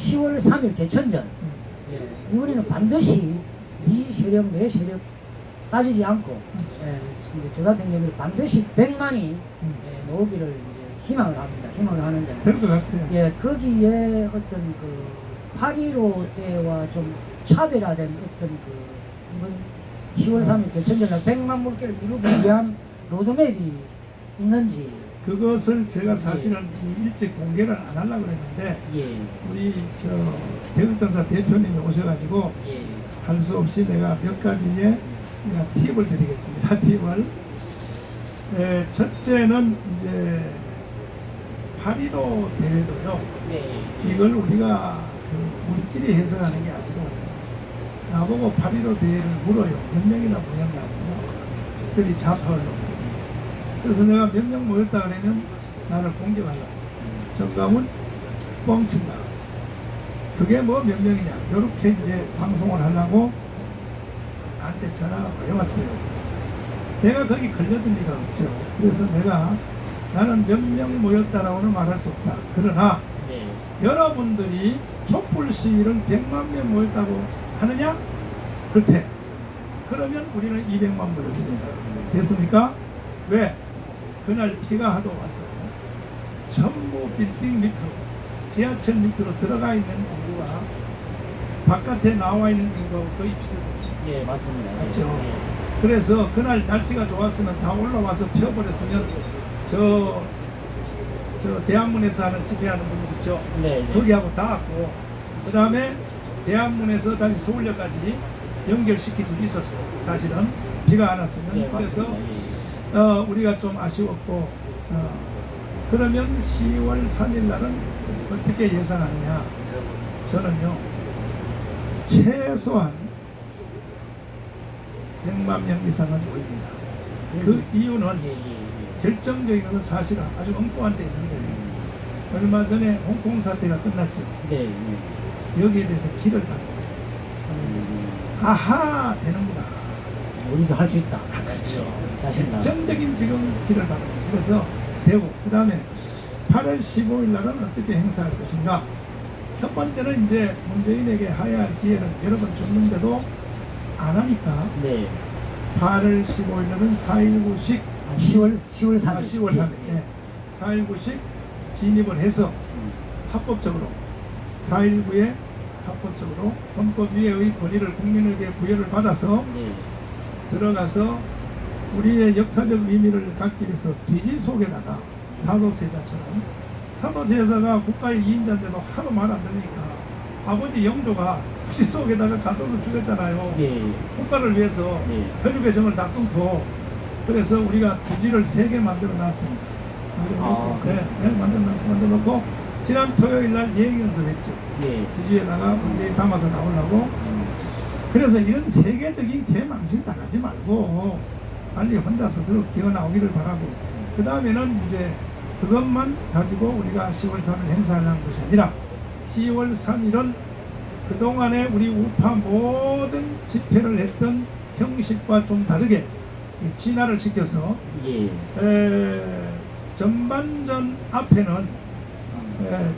10월 3일 개천전. 예, 이번에는 반드시 이 세력 내 세력 따지지 않고 근데 저 같은 경우는 반드시 100만이 모으기를 이제 희망을 합니다. 희망을 하는데 될 것 같아요. 예, 거기에 어떤 그 8.15 때와 좀 차별화된 어떤 그 이번 10월 3일 개천전날 100만 물개를 이루기 위한 로드맵이 있는지 그것을 제가 사실은 일찍 공개를 안 하려고 그랬는데 예, 우리 저 대국전사 대표님이 오셔가지고 예, 할 수 없이 내가 몇 가지의 내가 팁을 드리겠습니다. 팁을. 첫째는 이제 8.15 대회도요. 네, 이걸 우리가 우리끼리 해석하는 게 아니고 나보고 8.15 대회를 물어요. 몇 명이나 모였냐고. 특별히 좌파 언론들이. 그래서 내가 몇 명 모였다 그러면 나를 공격하려고. 정감은 뻥친다. 그게 뭐 몇 명이냐. 이렇게 이제 방송을 하려고 나한테 전화가 와왔어요. 내가 거기 걸려든 리가 없죠. 그래서 나는 몇 명 모였다라고는 말할 수 없다. 그러나 네, 여러분들이 촛불 시위를 100만 명 모였다고 하느냐? 그렇대. 그러면 우리는 200만 모였습니다. 됐습니까? 왜? 그날 비가 하도 와서 전부 빌딩 밑으로 지하철 밑으로 들어가 있는 인구가 바깥에 나와 있는 인구하고 거의 비슷했어요. 예, 맞습니다. 맞죠? 예, 그래서 그날 날씨가 좋았으면 다 올라와서 펴버렸으면 저 대한문에서 하는 집회하는 분들 있죠. 네, 네. 거기하고 닿았고 그 다음에 대한문에서 다시 서울역까지 연결시킬 수 있었어요. 사실은 비가 안 왔으면. 예, 그래서 맞습니다. 우리가 좀 아쉬웠고 그러면 10월 3일 날은 어떻게 예상하느냐. 저는요 최소한 100만 명 이상은 모입니다. 그 이유는 예, 예, 예. 결정적인 것은 사실은 아주 엉뚱한 데 있는데 얼마 전에 홍콩 사태가 끝났죠. 네, 네. 여기에 대해서 기를 받은 거예요. 아하 되는구나. 우리도 할 수 있다. 그렇죠. 자신감. 결정적인 지금 기를 받은 거예요. 그래서 되고 그 다음에 8월 15일 날은 어떻게 행사할 것인가. 첫 번째는 이제 문재인에게 하야할 기회를 여러 번 줬는데도 안 하니까 네. 8월 15일 날은 4.19식 10월 3일. 10월 3일 예. 4.19식 진입을 해서 합법적으로 4.19에 합법적으로 헌법위에의 권위를 국민에게 부여를 받아서 네. 들어가서 우리의 역사적 의미를 갖기 위해서 뒤지 속에다가 사도세자처럼 사도세자가 국가의 2인자인데도 하도 말 안 들으니까 아버지 영조가 뒤지 속에다가 가둬서 죽였잖아요. 네. 국가를 위해서 네. 혈육의 정을 다 끊고 그래서 우리가 뒤지를 3개 만들어 놨습니다. 만들어 놓고 지난 토요일 날 예행 연습했죠. 네. 뒤지에다가 문제에 담아서 나오려고. 그래서 이런 세계적인 개망신 당하지 말고 빨리 혼자 스스로 기어 나오기를 바라고 그 다음에는 이제 그것만 가지고 우리가 10월 3일 행사하는 것이 아니라 10월 3일은 그동안에 우리 우파 모든 집회를 했던 형식과 좀 다르게 진화를 시켜서 예. 전반전 앞에는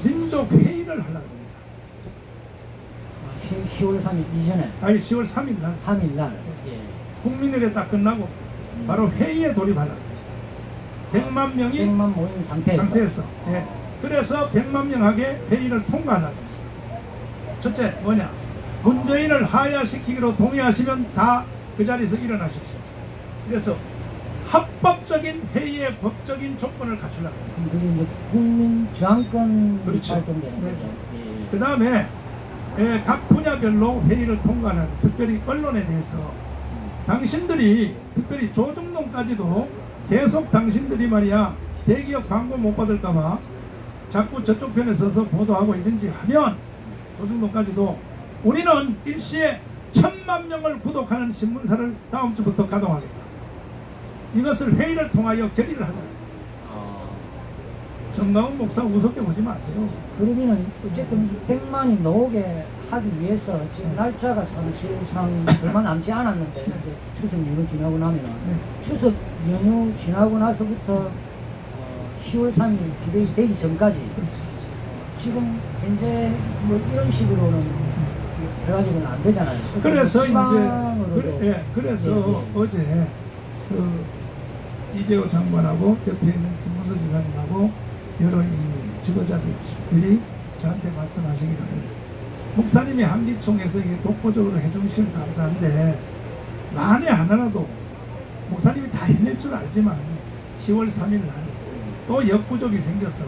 민족회의를 하려고 합니다. 10월 3일 이전에 아니 10월 3일 날 3일 날. 예. 국민회의 딱 끝나고 바로 회의에 돌입하려고 합니다. 100만 명이 100만 모인 상태에서. 예. 그래서 100만 명하게 회의를 통과하려고 합니다. 첫째 뭐냐, 문재인을 하야시키기로 동의하시면 다 그 자리에서 일어나십시오. 그래서 합법적인 회의의 법적인 조건을 갖추려고 합니다. 그게 이제 국민 저항권 그렇죠. 발동되는 네. 거죠. 예. 그 다음에 각 분야별로 회의를 통과하는, 특별히 언론에 대해서 당신들이, 특별히 조중동까지도 계속 당신들이 말이야 대기업 광고 못 받을까봐 자꾸 저쪽 편에 서서 보도하고 이런지 하면 조중동까지도 우리는 일시에 1000만 명을 구독하는 신문사를 다음 주부터 가동하겠다. 이것을 회의를 통하여 결의를 하자. 정가운 목사 우습게 보지 마세요. 그러면은 어쨌든 100만이 나오게 하기 위해서 지금 날짜가 사실상 얼마 남지 않았는데 이제 추석 연휴 지나고 나면은 추석 연휴 지나고 나서부터 10월 3일 기대이 되기 전까지 지금 현재 뭐 이런 식으로는 해가지고는 안 되잖아요. 그래서 이제 지방으로도 그래서 예, 예. 어제 그 이재호 장관하고 옆에 있는 김문수 지사님하고 여러 이 지도자들이 저한테 말씀하시기를 목사님이 한기총에서 이게 독보적으로 해주시면 감사한데 만에 하나라도 목사님이 다 해낼 줄 알지만 10월 3일 날 또 역부족이 생겨서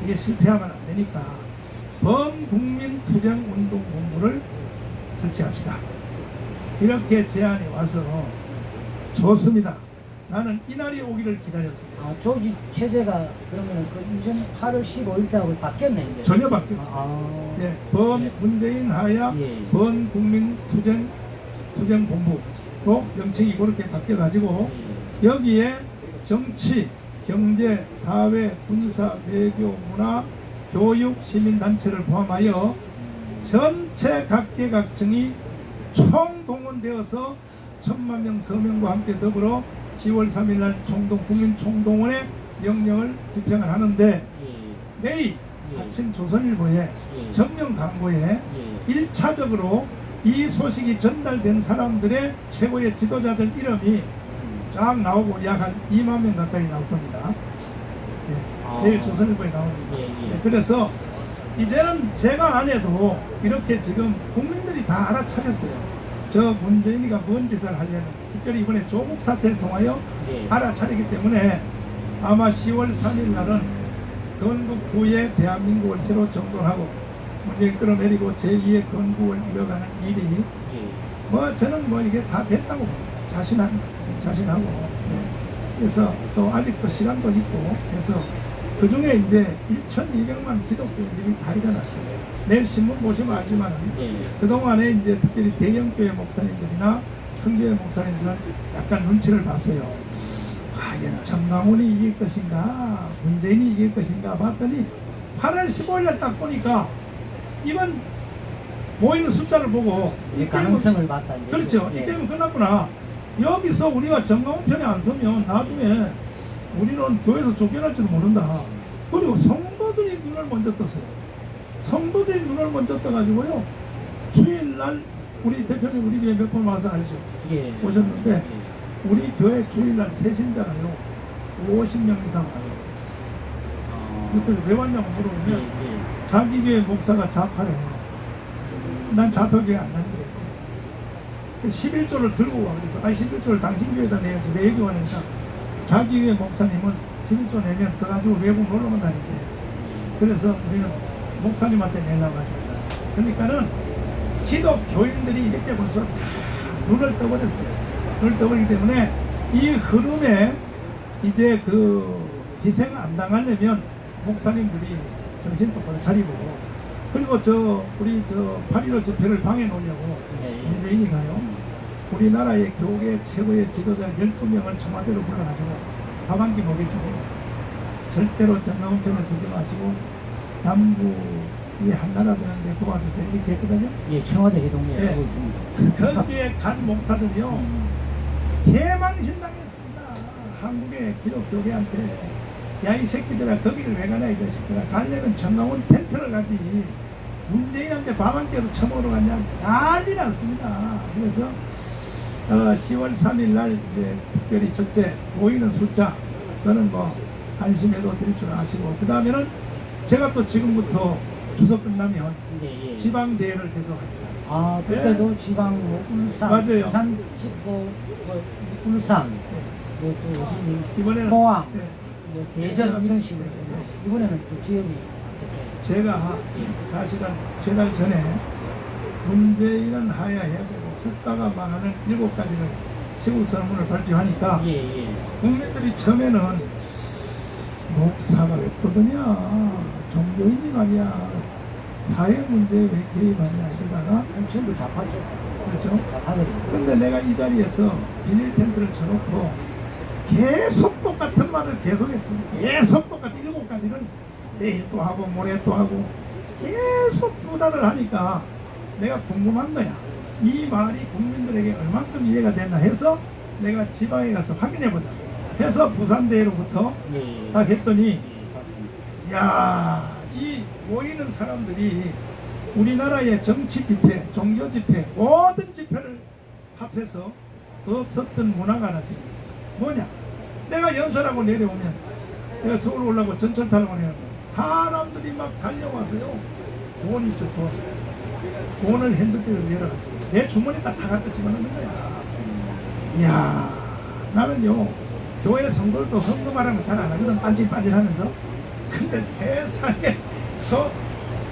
이게 실패하면 안 되니까 범국민투쟁운동본부를 설치합시다. 이렇게 제안이 와서 좋습니다. 나는 이날이 오기를 기다렸습니다. 아, 조직 체제가 그러면은 그 이전 8월 15일 때하고 바뀌었네 이제. 전혀 바뀌었죠. 아, 예, 범 예. 문재인 하야 예. 범국민투쟁본부로 명칭이 그렇게 바뀌어가지고 여기에 정치, 경제, 사회, 군사, 외교, 문화, 교육, 시민단체를 포함하여 전체 각계각층이 총동원되어서 1000만 명 서명과 함께 더불어 10월 3일 날 국민총동원의 명령을 집행을 하는데 내일 아침 조선일보에 정명 광고에 1차적으로 이 소식이 전달된 사람들의 최고의 지도자들 이름이 쫙 나오고 약 한 2만 명 가까이 나올 겁니다. 예, 내일 조선일보에 나옵니다. 예, 그래서 이제는 제가 안 해도 이렇게 지금 국민들이 다 알아차렸어요. 저 문재인이가 뭔 짓을 하려는, 특별히 이번에 조국 사태를 통하여 알아차리기 때문에 아마 10월 3일 날은 건국 후에 대한민국을 새로 정돈하고 문재인 끌어내리고 제2의 건국을 이뤄가는 일이 뭐 저는 뭐 이게 다 됐다고 봅니다. 자신하고 그래서 또 아직도 시간도 있고 해서 그 중에 이제 1,200만 기독교인들이 다 일어났어요. 내일 신문 보시면 알지만 그동안에 이제 특별히 대형교회 목사님들이나 큰교회 목사님들은 약간 눈치를 봤어요. 과연 정강훈이 이길 것인가 문재인이 이길 것인가 봤더니 8월 15일 날 딱 보니까 이번 모이는 숫자를 보고 이 가능성을 봤다. 이제. 그렇죠. 이 게임은 끝났구나. 여기서 우리가 정강훈 편에 안 서면 나중에 우리는 교회에서 쫓겨날지도 모른다. 그리고 성도들이 눈을 먼저 떴어요. 성도들이 눈을 먼저 떠가지고요. 주일날 우리 대표님 우리 교회 몇 번 와서 알죠. 오셨는데 우리 교회 주일날 새신자가요 50명 이상 와요. 그래서 왜 왔냐고 물어보면 자기 교회 목사가 좌파래요. 난 좌표교회 안 다니래. 11조를 들고 와. 그래서 11조를 당신 교회에다 내야지 왜 여기 와니까 자기 교회 목사님은 11조 내면 그거 가지고 외국 놀러만 다닌대. 그래서 우리는 목사님한테 내려고 하겠다. 그러니까는 기독교인들이 이렇게 벌써 다 눈을 떠버렸어요. 눈을 떠버리기 때문에 이 흐름에 이제 그 희생 안 당하려면 목사님들이 정신 똑바로 차리고 그리고 우리 8.15 집회를 방해 놓으려고 문재인이 가요. 우리나라의 교계 최고의 지도자 12명을 청와대로 불러가지고 밥 한 끼 먹여주고 절대로 정강훈 편에 서지 마시고 남북이 한나라 되는데 도와주세요 이렇게 했거든요. 예, 청와대 회동에 하고 있습니다. 거기에 간 목사들이요 개망신당했습니다. 한국의 기독교계한테 야 이 새끼들아 거기를 왜 가냐 이 자식들아 가려면 정강훈 텐트를 가지 문재인한테 밥 한 끼도 처먹으러 가냐 난리 났습니다. 그래서 10월 3일 날 이제 특별히 첫째 모이는 숫자 그거는 뭐 안심해도 될 줄 아시고 그 다음에는 제가 또 지금부터 추석 끝나면 지방대회를 계속합니다. 아 그때도 지방 뭐 울산, 맞아요. 부산, 울산, 또 어디 이번에는 포항, 네. 뭐 대전 이런 식으로 이번에는 또 지역이 제가 사실은 3달 전에 문재인은 하야 해야 되고 국가가 망하는 7가지를 시국선언문을 발표하니까 국민들이 처음에는 목사가 왜 떠드냐 종교인이 말이야 사회 문제에 왜 개입하냐 이러다가 전부 좌파죠. 그렇죠. 좌파들이. 근데 내가 이 자리에서 비닐 텐트를 쳐놓고 계속 똑같은 말을 계속했습니다. 계속 똑같은 7가지를 내일 또 하고 모레 또 하고 계속 2달을 하니까 내가 궁금한 거야. 이 말이 국민들에게 얼만큼 이해가 됐나 해서 내가 지방에 가서 확인해 보자 해서 부산대회로부터 딱 했더니 야 이 모이는 사람들이 우리나라의 정치 집회, 종교 집회, 모든 집회를 합해서 없었던 문화가 하나씩 있어요. 뭐냐? 내가 연설하고 내려오면, 내가 서울 올라고 전철 타고 내려오면 사람들이 막 달려와서요. 돈이 있죠, 돈. 돈을 핸드백에서 열어가지고 내 주머니에다 다 갖다 집어넣는 거야. 이야, 나는요, 교회 성도들도 헌금하라는 거 잘 안 하거든, 빤질빤질 하면서. 근데 세상에서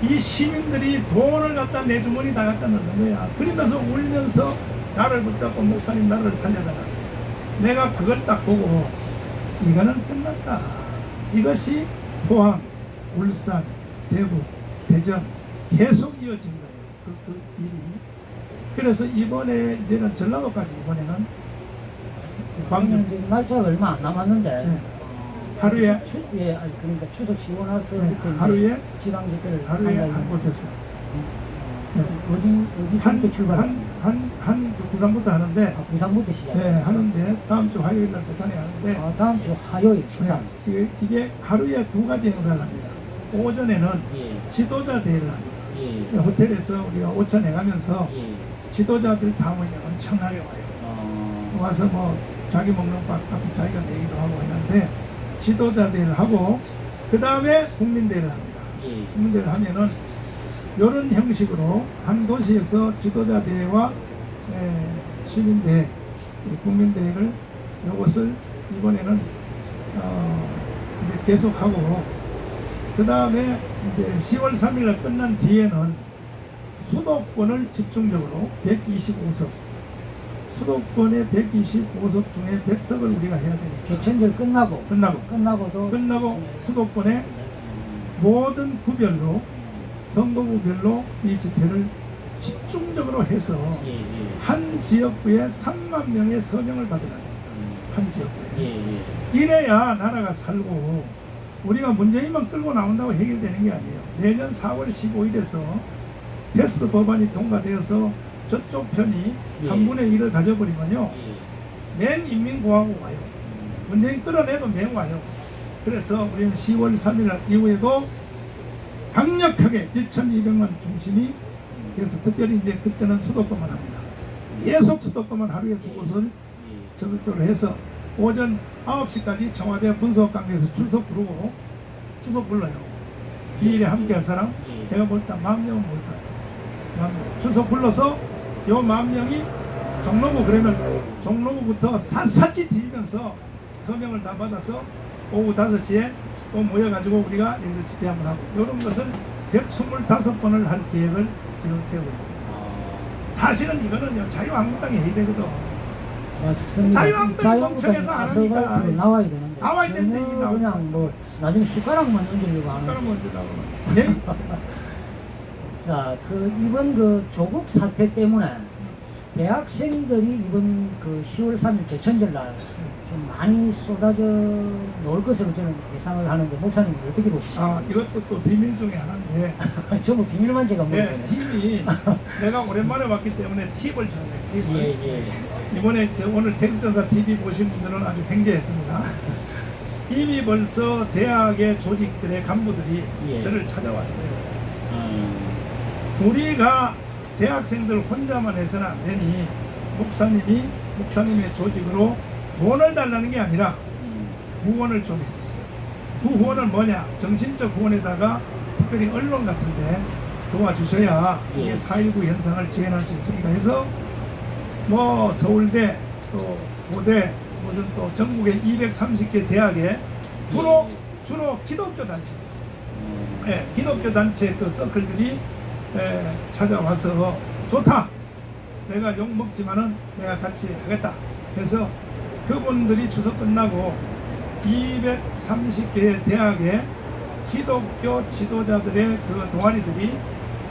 이 시민들이 돈을 갖다 내 주머니 다 갖다 넣는 거야. 그러면서 울면서 나를 붙잡고 목사님 나를 살려달라. 내가 그걸 딱 보고 이거는 끝났다. 이것이 포항, 울산, 대구, 대전 계속 이어진 거예요. 그 일이. 그래서 이번에 이제는 전라도까지 이번에는 방금 지금 날짜가 얼마 안 남았는데 네. 하루에 예, 아니, 그러니까 추석 쉬고 나서 네, 그때 하루에 지방 집회를 하루에 한다 한 이거. 곳에서 네. 어디서부터 출발? 부산부터 하는데 부산부터 시작. 네, 하는데 다음 주 화요일 날 부산에 하는데 다음 주 화요일 부산. 이게 하루에 두 가지 행사를 합니다. 오전에는 예. 지도자 대회를 합니다. 예. 호텔에서 우리가 오천 해가면서 예. 지도자들 다 모이면 엄청나게 와요. 와서 뭐 자기 먹는 밥 갖고 자기가 내기도 하고 했는데 지도자 대회를 하고 그 다음에 국민대회를 합니다. 예. 국민대회를 하면은 이런 형식으로 한 도시에서 지도자 대회와 시민대회, 국민대회를 이것을 이번에는 이제 계속하고 그 다음에 이제 10월 3일 끝난 뒤에는 수도권을 집중적으로 125석 수도권의 125석 중에 100석을 우리가 해야 되니까 개천절 끝나고도 끝나고 수도권의 모든 구별로 선거구별로 이 집회를 집중적으로 해서 한 지역구에 3만 명의 서명을 받으라는 겁니다. 한 지역구에. 이래야 나라가 살고 우리가 문재인만 끌고 나온다고 해결되는 게 아니에요. 내년 4월 15일에서 패스트 법안이 통과되어서 저쪽 편이 3분의 1을 가져버리면요. 맨 인민공화국 와요. 문재인 끌어내도 맨 와요. 그래서 우리는 10월 3일 이후에도 강력하게 1,200만 중심이 그래서 특별히 이제 그때는 수도권만 합니다. 계속 수도권만 하루에 두 곳을 적극적으로 해서 오전 9시까지 청와대 분수관광에서 출석 부르고 출석 불러요. 이 일에 함께 할 사람 내가 볼 때 10,000명은 모일 것 같아요. 10,000명. 출석 불러서 요 10,000명이 종로구 그러면 종로구부터 샅샅이 뒤지면서 서명을 다 받아서 오후 5시에 또 모여가지고 우리가 여기서 집회 한번 하고 이런 것을 125번을 할 계획을 지금 세우고 있습니다. 사실은 이거는 자유한국당이 해야 되거든. 맞습니다. 자유한국당이 멍청해서 안 하니까 나와야 되는데 나와야 되는데 이게 나오지. 그냥 뭐 나중에 숟가락만 얹으려고 하는. 숟가락 먼저 나오면 자, 이번 조국 사태 때문에 대학생들이 이번 10월 3일 개천절 날 좀 많이 쏟아져 놓을 것으로 저는 예상을 하는데 목사님 어떻게 보십니까? 이것도 또 비밀 중에 하나인데 전부 비밀만 제가 네, 모르겠네요. 팁이 내가 오랜만에 왔기 때문에 팁을 전해. 팁을. 이번에 오늘 태극전사 TV 보신 분들은 아주 횡재했습니다. 이미 벌써 대학의 조직들의 간부들이 저를 찾아왔어요. 우리가 대학생들 혼자만 해서는 안 되니 목사님의 조직으로 후원을 달라는 게 아니라 후원을 좀 해주세요. 그 후원은 뭐냐? 정신적 후원에다가 특별히 언론 같은데 도와주셔야 이게 4.19 현상을 재현할 수 있으니까 해서 뭐 서울대 또 고대 무슨 또 전국의 230개 대학에 주로 기독교 단체 기독교 단체 그 서클들이 찾아와서 좋다. 내가 욕 먹지만은 내가 같이 하겠다. 그래서 그분들이 추석 끝나고 230개의 대학에 기독교 지도자들의 그 동아리들이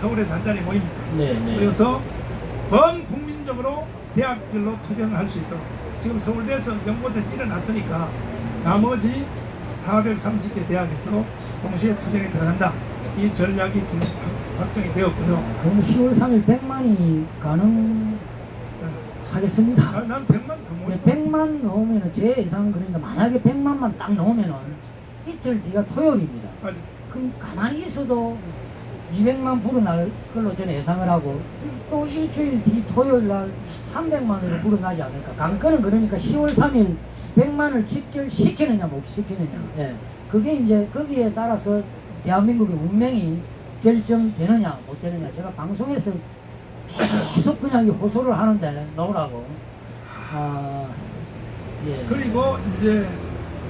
서울에서 한 자리에 모입니다. 그래서 전 국민적으로 대학별로 투쟁을 할 수 있도록 지금 서울대에서 연구에서 일어났으니까 나머지 430개 대학에서 동시에 투쟁에 들어간다. 이 전략이 지금 확정이 되었고요. 그럼 10월 3일 100만이 가능하겠습니다. 난 100만 더 모일 100만 넣으면 제 예상은 그러니까 만약에 100만만 딱 넣으면은 이틀 뒤가 토요일입니다. 맞아. 그럼 가만히 있어도 200만 불어날 걸로 저는 예상을 하고 또 일주일 뒤 토요일 날 300만으로 불어나지 않을까. 관건은 그러니까 10월 3일 100만을 직결시키느냐 못 시키느냐. 예. 그게 이제 거기에 따라서 대한민국의 운명이 결정되느냐 못 되느냐. 제가 방송에서 계속 그냥 이 호소를 하는데 넣으라고. 예. 그리고 이제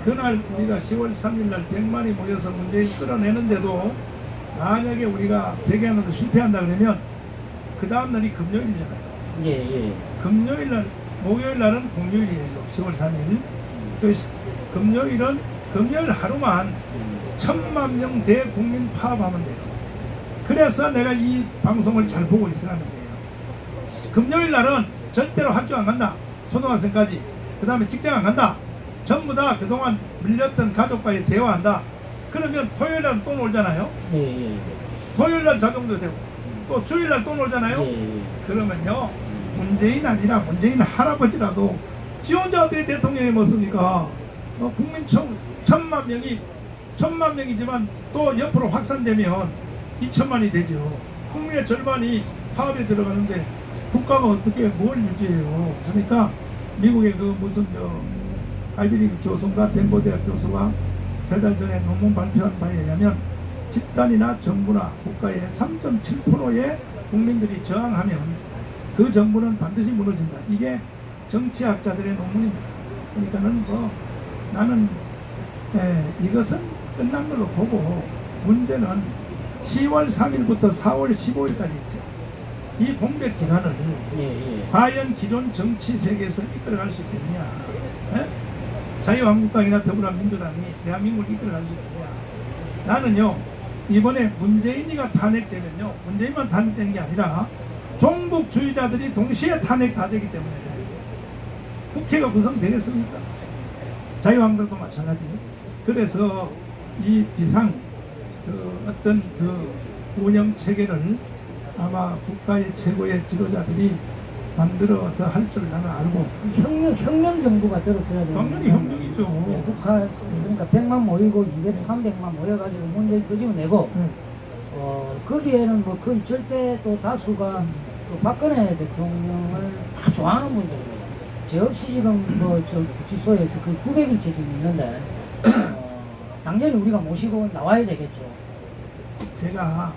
그날 우리가 10월 3일 날 100만이 모여서 문재인 끌어내는데도 만약에 우리가 100에 하나도 실패한다 그러면 그 다음 날이 금요일이잖아요. 예. 금요일 날, 목요일 날은 공휴일이에요. 10월 3일. 그 금요일은 금요일 하루만 1000만 명 대국민 파업하면 돼요. 그래서 내가 이 방송을 잘 보고 있으라는 거예요. 금요일 날은 절대로 학교 안 간다. 초등학생까지. 그 다음에 직장 안 간다. 전부 다 그동안 밀렸던 가족과의 대화한다. 그러면 토요일 날은 또 놀잖아요. 예. 토요일 날 자동도 되고 또 주일 날 또 놀잖아요. 예. 그러면요, 문재인 아니라 문재인 할아버지라도 지 혼자 어떻게 대통령이 먹습니까? 국민 1000만 명이지만 또 옆으로 확산되면 2000만이 되죠. 국민의 절반이 파업에 들어가는데 국가가 어떻게 뭘 유지해요? 그러니까 미국의 그 무슨 아이비리그 교수인가 덴버 대학 교수가 3달 전에 논문 발표한 바에 의하면 집단이나 정부나 국가의 3.7%의 국민들이 저항하면 그 정부는 반드시 무너진다. 이게 정치학자들의 논문입니다. 그러니까는 나는 이것은 끝난 걸로 보고 문제는 10월 3일부터 4월 15일까지 있죠. 이 공백 기간을 과연 기존 정치 세계에서 이끌어갈 수 있겠느냐. 자유한국당이나 더불어민주당이 대한민국을 이끌어갈 수 있느냐. 나는요, 이번에 문재인이가 탄핵되면요, 문재인만 탄핵된 게 아니라 종북주의자들이 동시에 탄핵 다 되기 때문에 국회가 구성되겠습니까? 자유한국당도 마찬가지. 그래서 이 비상 어떤 운영 체계를 아마 국가의 최고의 지도자들이 만들어서 할 줄 나는 알고. 혁명 정부가 들었어야 되는. 당연히 혁명이죠. 국가 그러니까 100만 모이고 200, 300만 모여가지고 문재인 끄집어내고 거기에는 뭐 거의 절대 또 다수가 또 박근혜 대통령을 다 좋아하는 분들이에요. 제 없이 지금 저 구치소에서 그 900일째 지금 있는데 당연히 우리가 모시고 나와야 되겠죠. 제가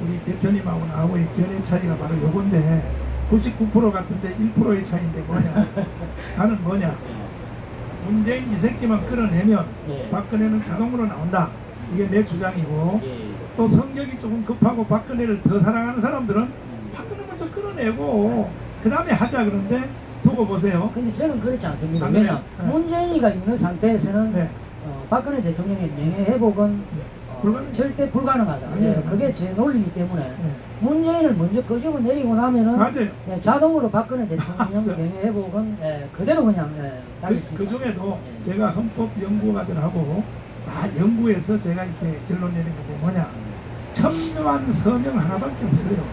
우리 대표님하고 나하고의 견해 차이가 바로 요건데 99% 같은데 1%의 차이인데 뭐냐. 나는 뭐냐. 문재인 이 새끼만 끌어내면 박근혜는 자동으로 나온다. 이게 내 주장이고 또 성격이 조금 급하고 박근혜를 더 사랑하는 사람들은 박근혜 먼저 끌어내고 그 다음에 하자. 그런데 두고 보세요. 근데 저는 그렇지 않습니다. 왜냐 문재인이가 있는 상태에서는 박근혜 대통령의 명예회복은 절대 불가능하다. 그게 제 논리이기 때문에 문재인을 먼저 끄집어내리고 나면은 자동으로 박근혜 대통령 명예회복은 그대로 그냥 그 중에도 제가 헌법 연구가들하고 다 연구해서 제가 이렇게 결론 내린 건데 뭐냐. 1000만 서명 하나밖에 없어요.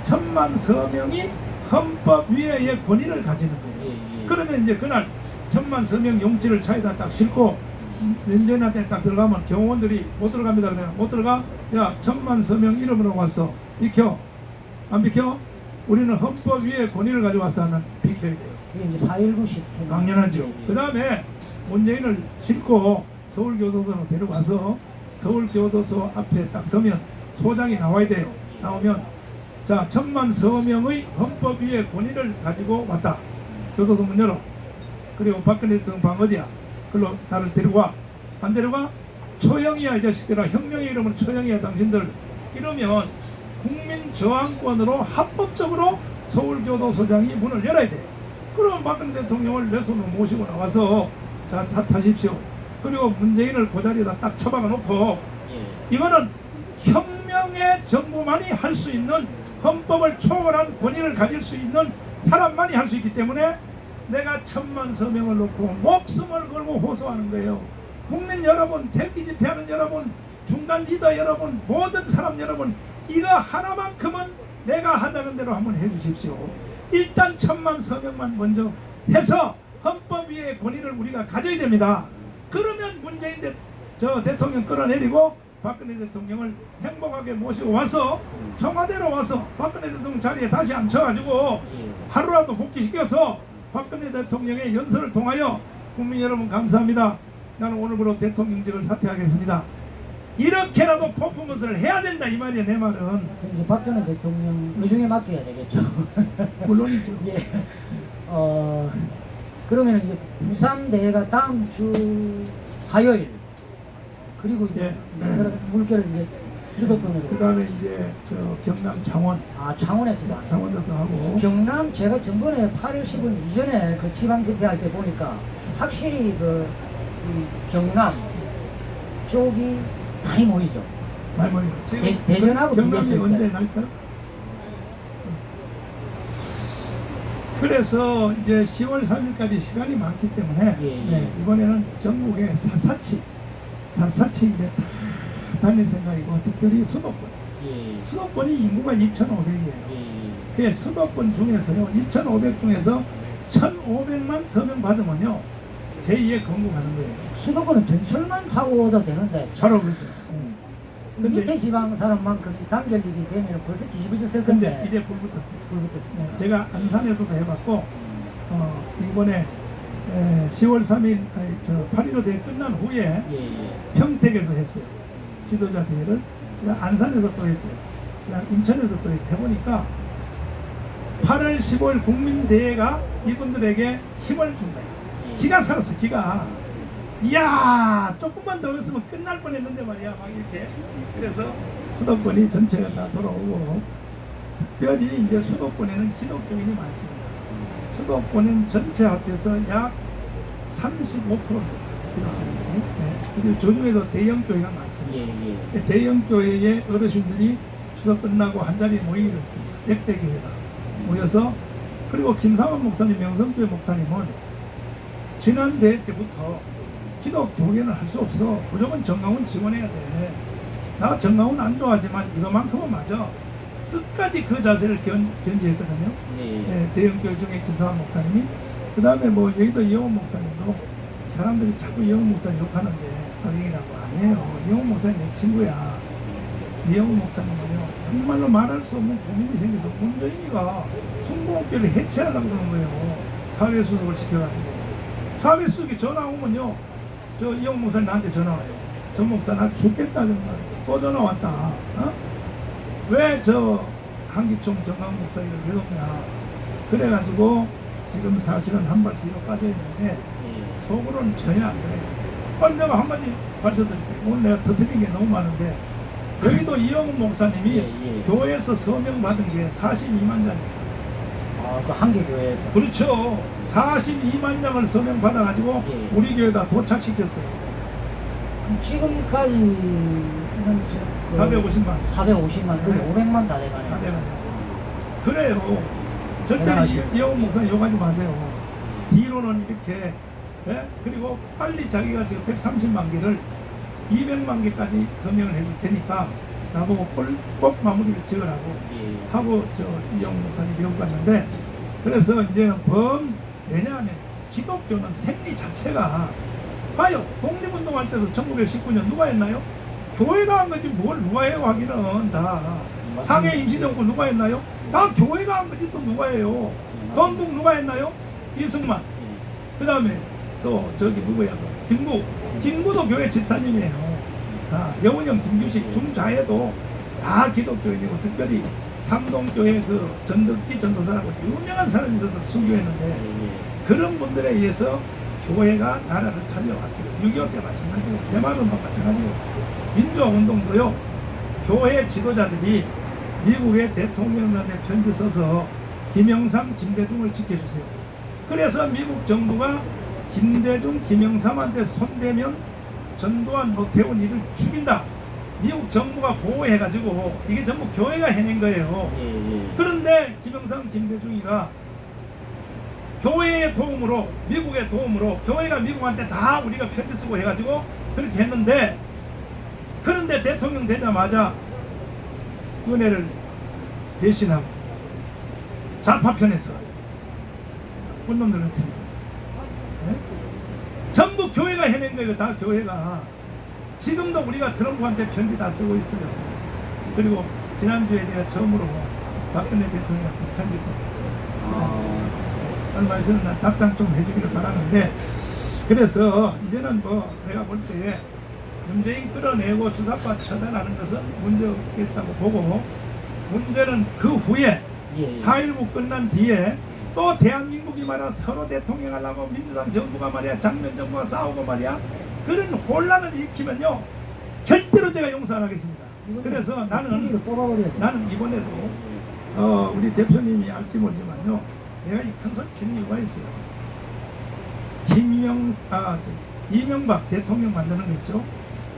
1000만 서명이 헌법 위에의 권위를 가지는 거예요. 그러면 이제 그날 1000만 서명 용지를 차에다 딱 싣고 면전한테 딱 들어가면 경호원들이 못 들어갑니다. 그냥 못 들어가? 야, 1000만 서명 이름으로 왔어. 비켜. 안 비켜? 우리는 헌법 위에 권위를 가지고 와서 하면 비켜야 돼요. 이게 이제 4.19식. 당연하죠. 그 다음에 문재인을 싣고 서울교도소로 데려와서 서울교도소 앞에 딱 서면 소장이 나와야 돼요. 나오면 자, 1000만 서명의 헌법 위에 권위를 가지고 왔다. 교도소 문 열어. 그리고 박근혜 대통령 방 어디야? 그걸로 나를 데려와. 안 데려가? 처형이야 이 자식들아. 혁명의 이름으로 처형이야 당신들. 이러면 국민 저항권으로 합법적으로 서울교도소장이 문을 열어야 돼. 그럼 박근혜 대통령을 내 손으로 모시고 나와서 자, 타십시오. 그리고 문재인을 그 자리에다 딱 처박아 놓고 이거는 혁명의 정부만이 할 수 있는 헌법을 초월한 권위를 가질 수 있는 사람만이 할 수 있기 때문에 내가 1000만 서명을 놓고 목숨을 걸고 호소하는 거예요. 국민 여러분, 대기 집회하는 여러분, 중간 리더 여러분, 모든 사람 여러분, 이거 하나만큼은 내가 하자는 대로 한번 해주십시오. 일단 1000만 서명만 먼저 해서 헌법 위의 권위를 우리가 가져야 됩니다. 그러면 문재인 대통령 끌어내리고 박근혜 대통령을 행복하게 모시고 와서 청와대로 와서 박근혜 대통령 자리에 다시 앉혀가지고 하루라도 복귀시켜서 박근혜 대통령의 연설을 통하여 국민 여러분 감사합니다. 나는 오늘부로 대통령직을 사퇴하겠습니다. 이렇게라도 퍼포먼스를 해야 된다 이 말이야. 내 말은 이제 박근혜 대통령 의중에 맡겨야 되겠죠. 물론이죠. 예. 그러면 이제 부산 대회가 다음 주 화요일 그리고 이제 물결을 이제 수도권으로. 그 다음에 이제 저 경남 창원 창원에서도 안 창원에서 하고 경남 제가 전번에 8월 10일 이전에 그 지방 집회할 때 보니까 확실히 이 경남 쪽이 많이 모이죠. 많이 모이죠. 지금 대전하고 경남이 비교했을 언제 때. 날짜? 그래서 이제 10월 3일까지 시간이 많기 때문에 네, 이번에는 전국에 샅샅이 이제 다 다닐 생각이고 특별히 수도권. 수도권이 인구가 2,500이에요. 그 수도권 중에서요 2,500 중에서 1,500만 서명 받으면요 제2의 건국하는 거예요. 수도권은 전철만 타고 오도 되는데 바로 그렇죠. 밑에 지방 사람만큼 단결이 되면 벌써 뒤집어졌을 근데 건데. 이제 불 붙었어요. 제가 안산에서도 해봤고 이번에 10월 3일 8.15 대회 끝난 후에 평택에서 했어요. 지도자 대회를. 그다음 안산에서 또 했어요. 그다음 인천에서 또 했어요. 해보니까 8월 15일 국민대회가 이분들에게 힘을 준 거예요. 기가 살았어. 기가. 이야 조금만 더 했으면 끝날 뻔했는데 말이야. 막 이렇게. 그래서 수도권이 전체가 다 돌아오고 특별히 이제 수도권에는 기독교인이 많습니다. 수도권은 전체 합해서 약 35%입니다. 기독교인들이. 그리고 저중에도 대형 교회가 많습니다. 대형 교회의 어르신들이 추석 끝나고 한 자리에 모이기로 했습니다. 100대 교회가 모여서. 그리고 김상원 목사님, 명성교회 목사님은 지난 대회 때부터 기독교회는 할 수 없어. 무조건 정강훈 지원해야 돼. 나 정강훈 안 좋아하지만 이거만큼은 맞아. 끝까지 그 자세를 견지했거든요. 대형교회 중에 김상원 목사님이. 그 다음에 뭐 여기도 이영훈 목사님도 사람들이 자꾸 이영훈 목사님 욕하는데 악행이라고 아니에요. 이영훈 목사님 내 친구야. 이영훈 목사님은요 정말로 말할 수 없는 고민이 생겨서 문재인이가 순복음교회를 해체하려고 그러는 거예요. 사회수석을 시켜가지고. 사회수석이 전화 오면요 저 이영훈 목사님 나한테 전화 와요. 전 목사 나 죽겠다 정말. 또 전화 왔다. 왜 저 한기총 정강 목사님을 괴롭냐. 그래가지고 지금 사실은 한 발 뒤로 빠져있는데 속으로는 전혀 안 그래요. 아니 내가 한마디 가르쳐드릴게요. 오늘 내가 터뜨린 게 너무 많은데 여기도 이영훈 목사님이 교회에서 서명 받은 게 42만 장이에요. 그 한개 교회에서. 그렇죠. 42만 장을 서명 받아가지고 우리 교회다 도착시켰어요. 그럼 지금까지는 450만. 450만, 그럼 500만 다 돼가네요. 다 돼가네요. 그래요. 절대 이영훈 목사님 욕하지 마세요. 뒤로는 이렇게 그리고 빨리 자기가 지금 130만 개를 200만 개까지 서명을 해줄 테니까 나보고 꼭 마무리를 지으라고 하고 저 이영훈 목사님 미국 갔는데 그래서 이제는 왜냐하면 기독교는 생리 자체가 봐요. 독립운동할 때도 1919년 누가 했나요? 교회가 한 거지 뭘 누가 해요 하기는 다. 상해 임시정부 누가 했나요? 다 교회가 한 거지 또 누가 해요? 건국 누가 했나요? 이승만. 그 다음에 또 저기 누구야? 김구도 교회 집사님이에요. 다 여운형 김규식 중자에도 다 기독교인이고 특별히 삼동교회 그 전덕기 전도사라고 유명한 사람이 있어서 순교했는데 그런 분들에 의해서 교회가 나라를 살려왔어요. 6.25 때 마찬가지고 새마을운동 마찬가지고 민주화운동도요. 교회 지도자들이 미국의 대통령한테 편지 써서 김영삼, 김대중을 지켜주세요. 그래서 미국 정부가 김대중, 김영삼한테 손대면 전두환, 노태우 이를 죽인다. 미국 정부가 보호해가지고 이게 전부 교회가 해낸 거예요. 그런데 김영삼, 김대중이가 교회의 도움으로 미국의 도움으로 교회가 미국한테 다 우리가 편지 쓰고 해가지고 그렇게 했는데 그런데 대통령 되자마자 은혜를 배신하고 좌파 편에서 나쁜 놈들 같은 전부 교회가 해낸 거예요. 다 교회가. 지금도 우리가 트럼프한테 편지 다 쓰고 있어요. 그리고 지난주에 제가 처음으로 박근혜 대통령한테 편지 썼어요. 얼마 있으면 난 답장 좀 해주기를 바라는데, 그래서 이제는 뭐 내가 볼 때 문재인 끌어내고 주사파 처단하는 것은 문제 없겠다고 보고, 문제는 그 후에 4.19 끝난 뒤에 또 대한민국이 말이야 서로 대통령 하려고 민주당 정부가 말이야 장면 정부가 싸우고 말이야 그런 혼란을 일으키면요 절대로 제가 용서 안 하겠습니다. 그래서 나는 이번에도 우리 대표님이 알지 모르지만요 내가 이 큰 소리 치는 이유가 있어요. 이명박 대통령 만드는 거 있죠.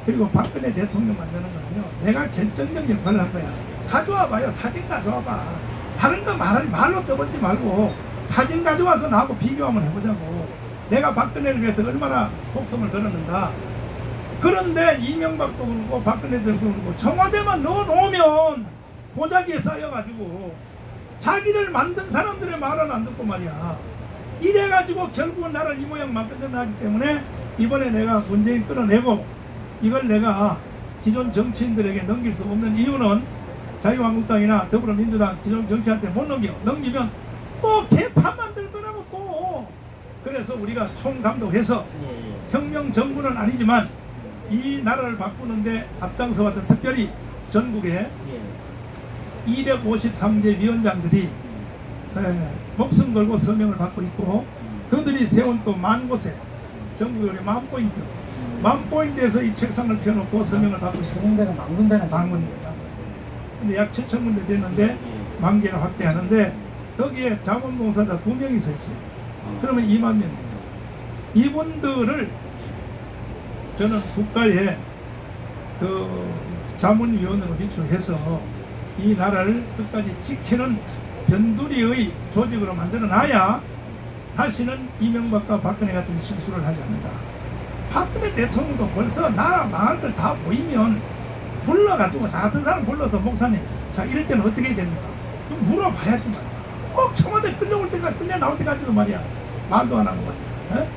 그리고 박근혜 대통령 만드는 거는요 내가 결정적 역할을 한 거야. 가져와봐요. 사진 가져와봐. 다른 거 말로 떠벌지 말고 사진 가져와서 나하고 비교 한번 해보자고. 내가 박근혜를 위해서 얼마나 목숨을 걸었는가. 그런데 이명박도 그렇고 박근혜도 그렇고 청와대만 넣어놓으면 보자기에 쌓여가지고 자기를 만든 사람들의 말은 안 듣고 말이야. 이래가지고 결국은 나를 이 모양 만들어나기 때문에 이번에 내가 문재인 끌어내고 이걸 내가 기존 정치인들에게 넘길 수 없는 이유는 자유한국당이나 더불어민주당 기존 정치한테 못 넘기면 또 개판 만들 거라고 또. 그래서 우리가 총감독해서 혁명 정부는 아니지만 이 나라를 바꾸는데 앞장서 왔던 특별히 전국에 253개 위원장들이 목숨 걸고 서명을 받고 있고 그들이 세운 또 만 곳에 전국에 만 포인트에서 이 책상을 펴놓고 서명을 받고 있습니다. 만 군데. 근데 약 7,000군데 됐는데 만 개를 확대하는데 거기에 자원봉사자 2명이 서 있어요. 그러면 2만 명이에요. 이분들을 저는 국가에 그 자문위원으로 비추해서 이 나라를 끝까지 지키는 변두리의 조직으로 만들어 놔야 다시는 이명박과 박근혜 같은 실수를 하지 않는다. 박근혜 대통령도 벌써 나라 망할 걸 다 보이면 불러가지고 나 같은 사람 불러서 목사님 자 이럴 때는 어떻게 해야 됩니까? 좀 물어봐야지 말이야. 꼭 청와대 끌려올 때까지 끌려 나올 때까지도 말이야 말도 안 하고 말이야.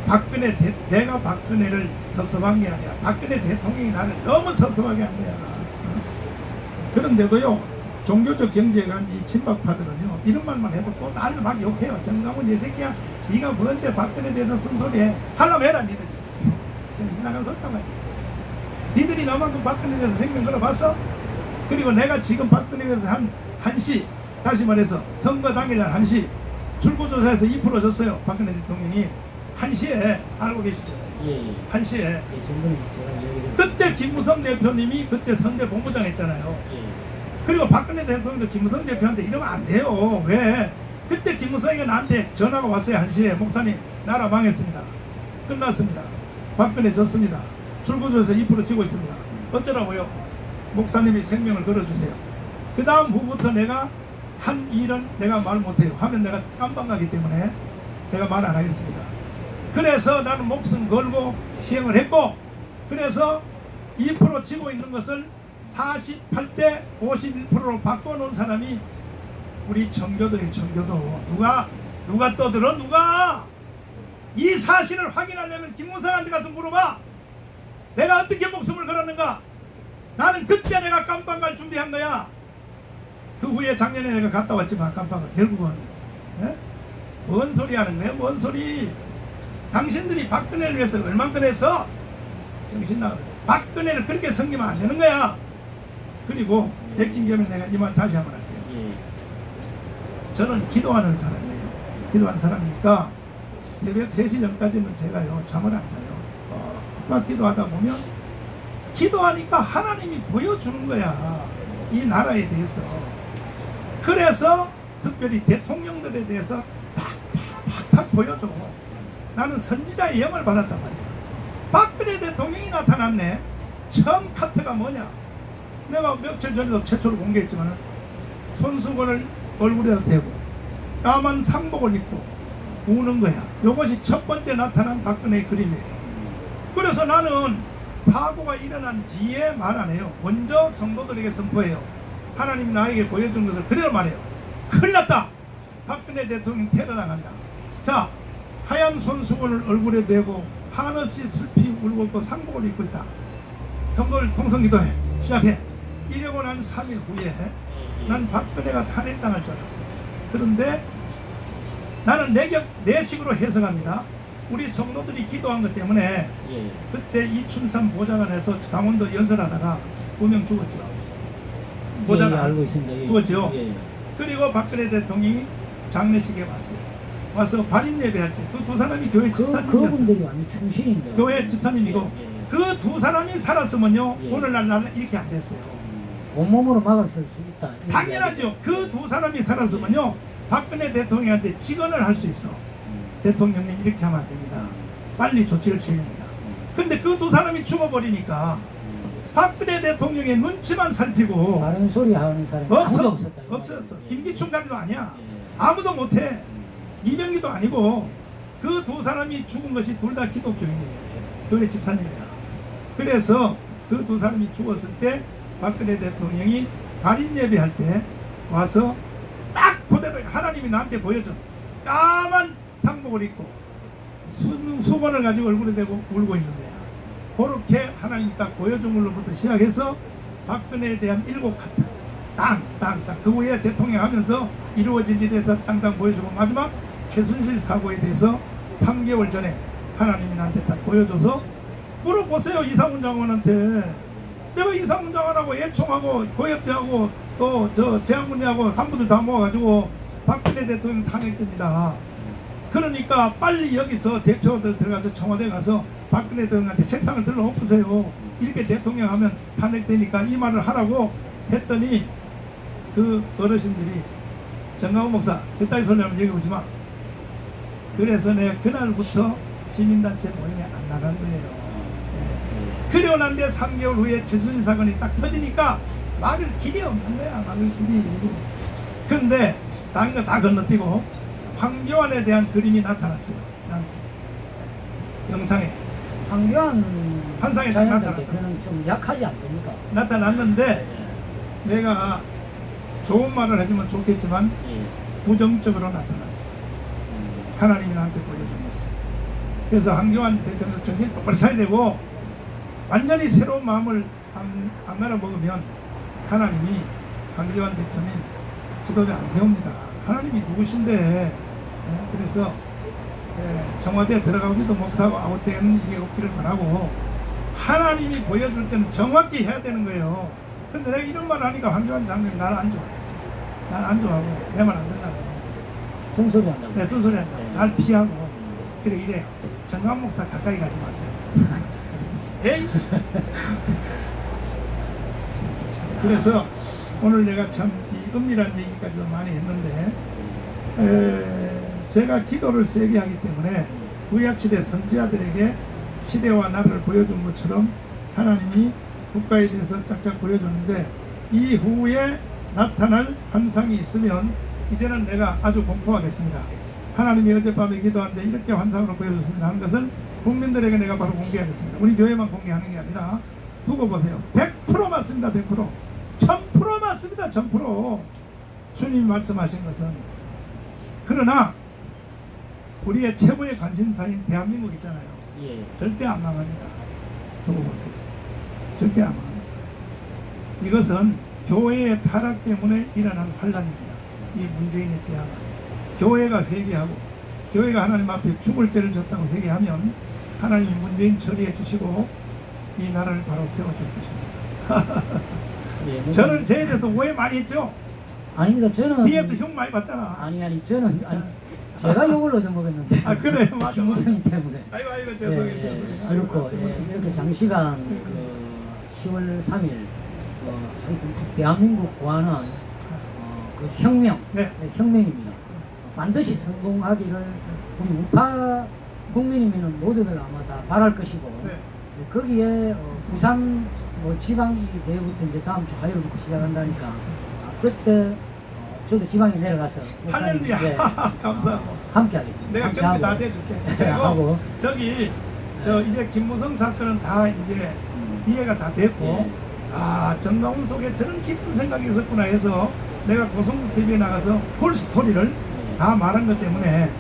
박근혜 내가 박근혜를 섭섭한 게 아니라 박근혜 대통령이 나를 너무 섭섭하게 한 거야. 그런데도요 종교적 정제에 간 이 친박파들은요 이런 말만 해도 또 나를 막 욕해요. 정강훈 이 새끼야 네가 뭔데 박근혜에 대해서 쓴소리해. 하려면 해라 니들. 정신 나간 소리만 있어. 니들이 나만큼 박근혜에 대해서 생명 걸어봤어? 그리고 내가 지금 박근혜에 대해서 한시 다시 말해서 선거 당일날 1시 출구조사에서 2% 줬어요. 박근혜 대통령이 1시에 알고 계시죠? 1시에 그때 김무성 대표님이 그때 선대 본부장 했잖아요. 그리고 박근혜 대통령도 김무성 대표한테 이러면 안 돼요. 왜? 그때 김무성이가 나한테 전화가 왔어요. 1시에 목사님 나라 망했습니다. 끝났습니다. 박근혜 졌습니다. 출구조에서 2% 지고 있습니다. 어쩌라고요? 목사님이 생명을 걸어주세요. 그 다음 후부터 내가 한 일은 내가 말 못해요. 하면 내가 깜방 가기 때문에 내가 말 안 하겠습니다. 그래서 나는 목숨 걸고 시행을 했고 그래서 2% 지고 있는 것을 48대 51%로 바꿔놓은 사람이 우리 청교도의 청교도. 누가 떠들어? 누가? 이 사실을 확인하려면 김무성한테 가서 물어봐. 내가 어떻게 목숨을 걸었는가? 나는 그때 내가 깜빵 갈 준비한 거야. 그 후에 작년에 내가 갔다 왔지만 깜빵을 결국은 뭔 소리 하는 거야? 뭔 소리? 당신들이 박근혜를 위해서 얼만큼 했어? 정신 나가다. 박근혜를 그렇게 섬기면 안 되는 거야. 그리고 백진 겸에 내가 이 말 다시 한번 할게요. 저는 기도하는 사람이에요. 기도하는 사람이니까 새벽 3시 전까지는 제가요 잠을 안 자요. 막 기도하다 보면 기도하니까 하나님이 보여주는 거야. 이 나라에 대해서. 그래서 특별히 대통령들에 대해서 팍팍팍 보여줘. 나는 선지자의 영을 받았단 말이야. 박근혜 대통령이 나타났네. 처음 카트가 뭐냐? 내가 며칠 전에도 최초로 공개했지만 손수건을 얼굴에다 대고 까만 상복을 입고 우는 거야. 이것이 첫 번째 나타난 박근혜의 그림이에요. 그래서 나는 사고가 일어난 뒤에 말 안 해요. 먼저 성도들에게 선포해요. 하나님 나에게 보여준 것을 그대로 말해요. 큰일 났다. 박근혜 대통령 테러당한다. 자, 하얀 손수건을 얼굴에 대고 한없이 슬피 울고 있고 상복을 입고 있다. 선거를 통성기도해 시작해. 이러고 난 3일 후에 난 박근혜가 탄핵당할 줄 알았어. 그런데 나는 내 식으로 해석합니다. 우리 성도들이 기도한 것 때문에 예. 그때 이춘삼 보좌관에서 강원도 연설하다가 2명 죽었죠. 보좌관 알고 있습니다. 예. 죽었죠. 예. 그리고 박근혜 대통령이 장례식에 왔어요. 와서 발인 예배할 때 그 두 사람이 교회 집사님이었어요. 그분들이 완전 충신인데. 교회 집사님이고 예, 예. 그 두 사람이 살았으면요 예. 오늘날 나는 이렇게 안 됐어요. 온몸으로 막아설 수 있다. 당연하죠. 그 두 사람이 살았으면요 박근혜 대통령한테 직언을 할 수 있어. 대통령님 이렇게 하면 안 됩니다. 빨리 조치를 취해야 됩니다. 근데 그 두 사람이 죽어버리니까 박근혜 대통령의 눈치만 살피고 다른 소리 하는 사람이 아무도 없어. 없었다. 없었어. 김기춘까지도 아니야. 예. 아무도 못해. 이병기도 아니고 그 두 사람이 죽은 것이 둘 다 기독교인이에요. 교회 집사님이야. 그래서 그 두 사람이 죽었을 때 박근혜 대통령이 발인 예배할 때 와서 딱 그대로 하나님이 나한테 보여줘. 까만 상복을 입고 수건을 가지고 얼굴에 대고 울고 있는 거야. 그렇게 하나님이 딱 보여준 걸로부터 시작해서 박근혜에 대한 7카트 땅땅땅 그 후에 대통령 하면서 이루어진 일에 대해서 땅땅 보여주고 마지막 최순실 사고에 대해서 3개월 전에 하나님이 나한테 딱 보여줘서 물어보세요. 이상훈 장관한테. 내가 이상훈 장관하고 애총하고 고엽제하고 또 저 재앙군대하고 간부들 다 모아가지고 박근혜 대통령 탄핵됩니다. 그러니까 빨리 여기서 대표들 들어가서 청와대 가서 박근혜 대통령한테 책상을 들러 엎으세요. 이렇게 대통령 하면 탄핵되니까 이 말을 하라고 했더니 그 어르신들이 정강훈 목사 그따위 소리 하면 얘기하지 마. 그래서 내가 그날부터 시민단체 모임에 안 나간 거예요. 네. 그러고 난데 3개월 후에 최순실 사건이 딱 터지니까 막을 길이 없는 거야. 막을 길이. 근데 다른 거 다 건너뛰고 황교안에 대한 그림이 나타났어요. 나한테. 영상에. 황교안 환상에 딱 자연한테 나타났다. 그는 좀 약하지 않습니까? 나타났는데 내가 좋은 말을 하지만 좋겠지만 부정적으로 나타났어요. 하나님이 나한테 보여준 거죠. 그래서 황교안 대표는 정신 똑바로 차야 되고 완전히 새로운 마음을 안 갈아먹으면 하나님이 황교안 대표는 지도자 안 세웁니다. 하나님이 누구신데 그래서 청와대에 들어가기도 못하고 아웃되는 일이 없기를 바라고 하나님이 보여줄 때는 정확히 해야 되는 거예요. 근데 내가 이런 말을 하니까 황교안 장관이 나를 안 좋아해. 난 안 좋아하고 내 말 안 된다고. 쓴소리 한다고. 내 쓴소리 한다고. 날 피하고 그래 이래요. 정강 목사 가까이 가지 마세요. 에이. 그래서 오늘 내가 참 이 은밀한 얘기까지도 많이 했는데 제가 기도를 세게 하기 때문에 구약시대 선지자들에게 시대와 나라를 보여준 것처럼 하나님이 국가에 대해서 짝짝 보여줬는데 이후에 나타날 환상이 있으면 이제는 내가 아주 공포하겠습니다. 하나님이 어젯밤에 기도하는데 이렇게 환상으로 보여줬습니다 하는 것은 국민들에게 내가 바로 공개하겠습니다. 우리 교회만 공개하는 게 아니라 두고 보세요. 100% 맞습니다. 100% 1000% 맞습니다. 1000% 주님이 말씀하신 것은. 그러나 우리의 최고의 관심사인 대한민국 있잖아요. 절대 안 망합니다. 두고 보세요. 절대 안 망합니다. 이것은 교회의 타락 때문에 일어난 환란입니다. 이 문재인의 재앙은. 교회가 회개하고 교회가 하나님 앞에 죽을 죄를 졌다고 회개하면 하나님이 문재인 처리해 주시고 이 나라를 바로 세워줄 것입니다. 저는 저에 대해서 오해 많이 했죠? 아닙니다. 저는 뒤에서 흉 많이 봤잖아. 아니 저는 제가 욕을 얻어먹었는데. 아 그래 맞아. 김무성이 때문에. 아이고 죄송해요. 그렇고 이렇게 장시간 10월 3일 하여튼 대한민국 구하는 그 혁명, 네. 혁명입니다. 반드시 성공하기를 우리 우파 국민이면 모두들 아마 다 바랄 것이고 네. 거기에 부산 지방이 내일부터 이제 다음 주 화요일부터 시작한다니까 그때 저도 지방에 내려가서 할렐루야. 감사하고 함께 하겠습니다. 내가 함께 경비 다 하고. 대줄게. 하고. 그리고 저기 이제 김무성 사건은 다 이제 이해가 다 됐고 정강훈 속에 저런 깊은 생각이 있었구나 해서 내가 고성국 TV에 나가서 홀 스토리를 다 말한 것 때문에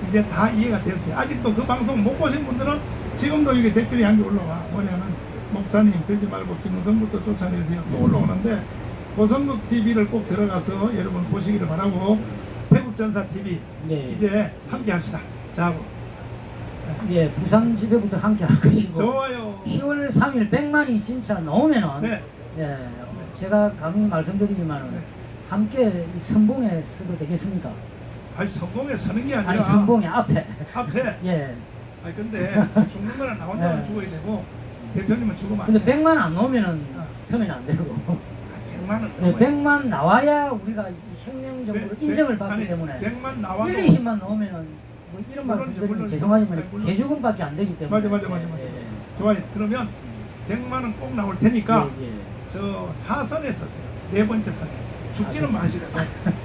이제 다 이해가 됐어요. 아직도 그 방송 못 보신 분들은 지금도 이게 댓글이 한 개 올라와. 뭐냐면 목사님 그러지 말고 김우성부터 쫓아내세요. 또 올라오는데 고성국 TV를 꼭 들어가서 여러분 보시기를 바라고 태국전사 TV 네. 이제 함께 합시다. 자, 예, 부산 집회부터 함께 할 것이고 좋아요. 10월 3일 100만이 진짜 나오면은 네. 예, 제가 감히 말씀드리지만은 네. 함께 이 선봉에 서도 되겠습니까? 아니 성공에 서는 게 아니라 아니 선봉의 앞에 앞에. 예. 아니 근데 죽는 거는 나 혼자만 네. 죽어야 되고 대표님은 죽으면 안 근데 돼. 100만 안 나오면은 서면 안 되고 100만은 예, 100만 나와야 우리가 이 혁명적으로 인정을 받기 때문에 100만 나와도 1, 20만 나오면은 뭐 이런 물론 말씀 이제 드리면 물론 죄송하지만 아니, 물론. 개주금밖에 안 되기 때문에 맞아. 좋아요. 그러면 100만은 꼭 나올 테니까 예, 예. 저 사선에 섰어요. 네 번째 선에. 죽지는 마시라고.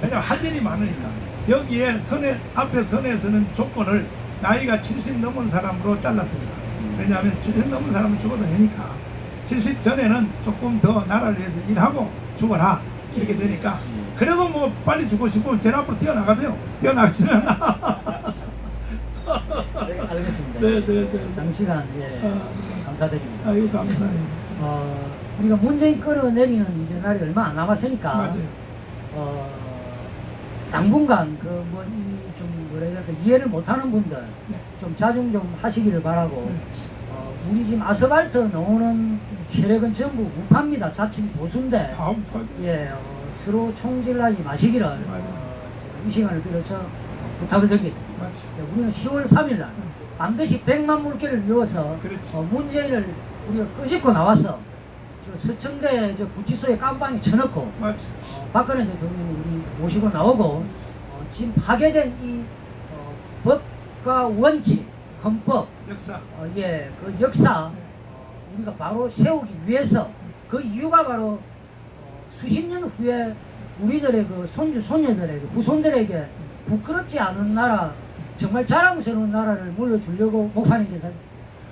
왜냐면 할 일이 많으니까. 여기에 선에, 앞에 선에서는 조건을 나이가 70 넘은 사람으로 잘랐습니다. 왜냐하면 70 넘은 사람은 죽어도 되니까. 70 전에는 조금 더 나라를 위해서 일하고 죽어라. 이렇게 되니까. 그래도 뭐 빨리 죽고 싶으면 제 앞으로 뛰어나가세요. 뛰어나가시면. 네, 알겠습니다. 네. 장시간 예, 감사드립니다. 아이고, 감사해요. 우리가 문재인 끌어내리는 이제 날이 얼마 안 남았으니까 맞아요. 당분간 그 뭐 이 좀 뭐라 해야 될까 이해를 못하는 분들 네. 좀 자중 좀 하시기를 바라고 네. 우리 지금 아스팔트 나오는 혈액은 전부 우파입니다. 자칭 보수인데 다음 파 예, 서로 총질하지 마시기를 제가 이 시간을 빌어서 부탁을 드리겠습니다. 맞지. 예, 우리는 10월 3일 날 반드시 100만 물개를 이어서 그렇지. 문재인을 우리가 끄집고 나와서 저 서청대 저 구치소에 깜빵에 쳐넣고 맞지. 박근혜 대통령이 우리 모시고 나오고 지금 파괴된 이 법과 원칙, 헌법, 역사. 그 역사 우리가 바로 세우기 위해서 그 이유가 바로 수십 년 후에 우리들의 그 손주 손녀들에게 후손들에게 부끄럽지 않은 나라 정말 자랑스러운 나라를 물려주려고 목사님께서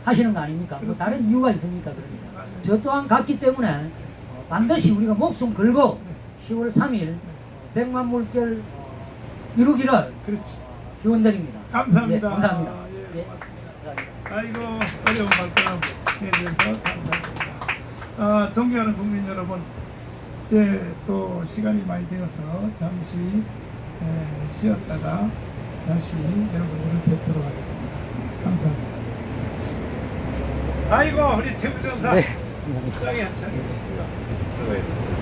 하시는 거 아닙니까? 뭐 다른 이유가 있습니까? 그러니까 저 또한 같기 때문에 반드시 우리가 목숨 걸고 10월 3일 100만 물결 이루기를 그렇지. 기원드립니다. 감사합니다. 네, 감사합니다. 예, 네. 고맙습니다. 아이고 어려운 말씀 해주셔서 감사합니다. 존경하는 국민 여러분, 이제 또 시간이 많이 되어서 잠시 쉬었다가 다시 여러분들을 뵙도록 하겠습니다. 감사합니다. 아이고 우리 태부전사 네, 감사합니다. 수고하셨습니다.